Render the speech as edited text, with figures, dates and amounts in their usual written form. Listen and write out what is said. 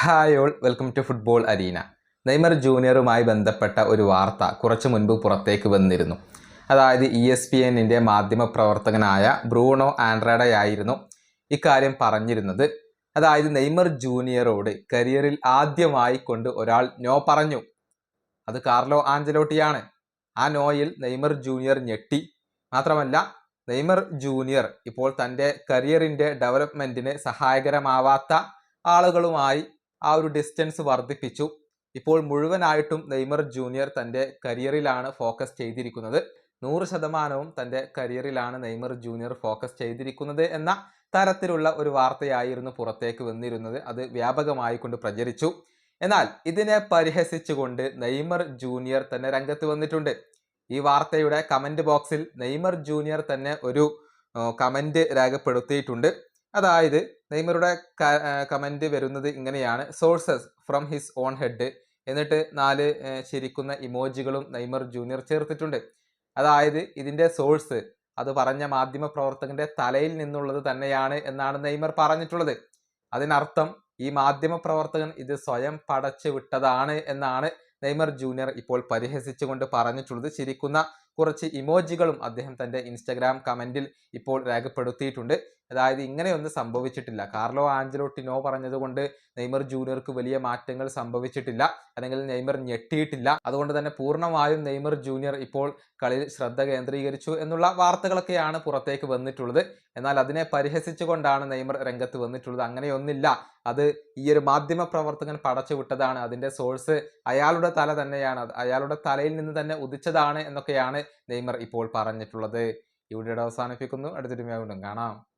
Hi all, welcome to football arena. Neymar ജൂനിയറുമായി ബന്ധപ്പെട്ട ഒരു വാർത്ത കുറച്ചു മുൻപ് പുറത്തേക്ക് വന്നിരുന്നു. അതായത് ESPNൻ്റെ മാധ്യമപ്രവർത്തകനായ ബ്രൂണോ ആൻഡ്രാഡയായിരുന്നു ഇക്കാര്യം പറഞ്ഞിരുന്നത്. അതായത് നെയ്മർ ജൂനിയറോട് കരിയറിൽ ആദ്യമായി കൊണ്ട് ഒരാൾ നോ പറഞ്ഞു. അത് കാർലോ ആഞ്ചലോട്ടിയാണ്. ആ നോയിൽ നെയ്മർ ജൂനിയർ ഞെട്ടി. മാത്രമല്ല, നെയ്മർ ജൂനിയർ ഇപ്പോൾ തൻ്റെ കരിയറിൻ്റെ ഡെവലപ്മെൻറ്റിന് സഹായകരമാവാത്ത ആളുകളുമായി ആ ഒരു ഡിസ്റ്റൻസ് വർദ്ധിപ്പിച്ചു. ഇപ്പോൾ മുഴുവനായിട്ടും നെയ്മർ ജൂനിയർ തൻ്റെ കരിയറിലാണ് ഫോക്കസ് ചെയ്തിരിക്കുന്നത്. 100% തൻ്റെ കരിയറിലാണ് നെയ്മർ ജൂനിയർ ഫോക്കസ് ചെയ്തിരിക്കുന്നത് എന്ന തരത്തിലുള്ള ഒരു വാർത്തയായിരുന്നു പുറത്തേക്ക് വന്നിരുന്നത്. അത് വ്യാപകമായി കൊണ്ട് പ്രചരിച്ചു. എന്നാൽ ഇതിനെ പരിഹസിച്ചുകൊണ്ട് നെയ്മർ ജൂനിയർ തന്നെ രംഗത്ത് വന്നിട്ടുണ്ട്. ഈ വാർത്തയുടെ കമൻറ്റ് ബോക്സിൽ നെയ്മർ ജൂനിയർ തന്നെ ഒരു കമൻറ്റ് രേഖപ്പെടുത്തിയിട്ടുണ്ട്. അതായത് നെയ്മറുടെ കമൻറ്റ് വരുന്നത് ഇങ്ങനെയാണ്: sources from his own head, എന്നിട്ട് 4 ചിരിക്കുന്ന ഇമോജികളും നെയ്മർ ജൂനിയർ ചേർത്തിട്ടുണ്ട്. അതായത് ഇതിൻ്റെ സോഴ്സ് അത് പറഞ്ഞ മാധ്യമ പ്രവർത്തകന്റെ തലയിൽ നിന്നുള്ളത് തന്നെയാണ് എന്നാണ് നെയ്മർ പറഞ്ഞിട്ടുള്ളത്. അതിനർത്ഥം ഈ മാധ്യമ പ്രവർത്തകൻ ഇത് സ്വയം പടച്ചു വിട്ടതാണ് എന്നാണ് നെയ്മർ ജൂനിയർ ഇപ്പോൾ പരിഹസിച്ചുകൊണ്ട് പറഞ്ഞിട്ടുള്ളത്. ചിരിക്കുന്ന കുറച്ച് ഇമോജികളും അദ്ദേഹം തൻ്റെ ഇൻസ്റ്റഗ്രാം കമൻറ്റിൽ ഇപ്പോൾ രേഖപ്പെടുത്തിയിട്ടുണ്ട്. അതായത് ഇങ്ങനെയൊന്നും സംഭവിച്ചിട്ടില്ല. കാർലോ ആഞ്ചലോട്ടി നോ പറഞ്ഞതുകൊണ്ട് നെയ്മർ ജൂനിയർക്ക് വലിയ മാറ്റങ്ങൾ സംഭവിച്ചിട്ടില്ല, അല്ലെങ്കിൽ നെയ്മർ ഞെട്ടിയിട്ടില്ല. അതുകൊണ്ട് തന്നെ പൂർണ്ണമായും നെയ്മർ ജൂനിയർ ഇപ്പോൾ കളിയിൽ ശ്രദ്ധ കേന്ദ്രീകരിച്ചു എന്നുള്ള വാർത്തകളൊക്കെയാണ് പുറത്തേക്ക് വന്നിട്ടുള്ളത്. എന്നാൽ അതിനെ പരിഹസിച്ചുകൊണ്ടാണ് നെയ്മർ രംഗത്ത് വന്നിട്ടുള്ളത്. അങ്ങനെയൊന്നില്ല, അത് ഈ ഒരു മാധ്യമ പ്രവർത്തകൻ പടച്ചു വിട്ടതാണ്, അതിൻ്റെ സോഴ്സ് അയാളുടെ തല തന്നെയാണ്, അയാളുടെ തലയിൽ നിന്ന് തന്നെ ഉദിച്ചതാണ് എന്നൊക്കെയാണ് നെയ്മർ ഇപ്പോൾ പറഞ്ഞിട്ടുള്ളത്. ഈ വീഡിയോ അവസാനിപ്പിക്കുന്നു. അടുത്തൊരു വീണ്ടും കാണാം.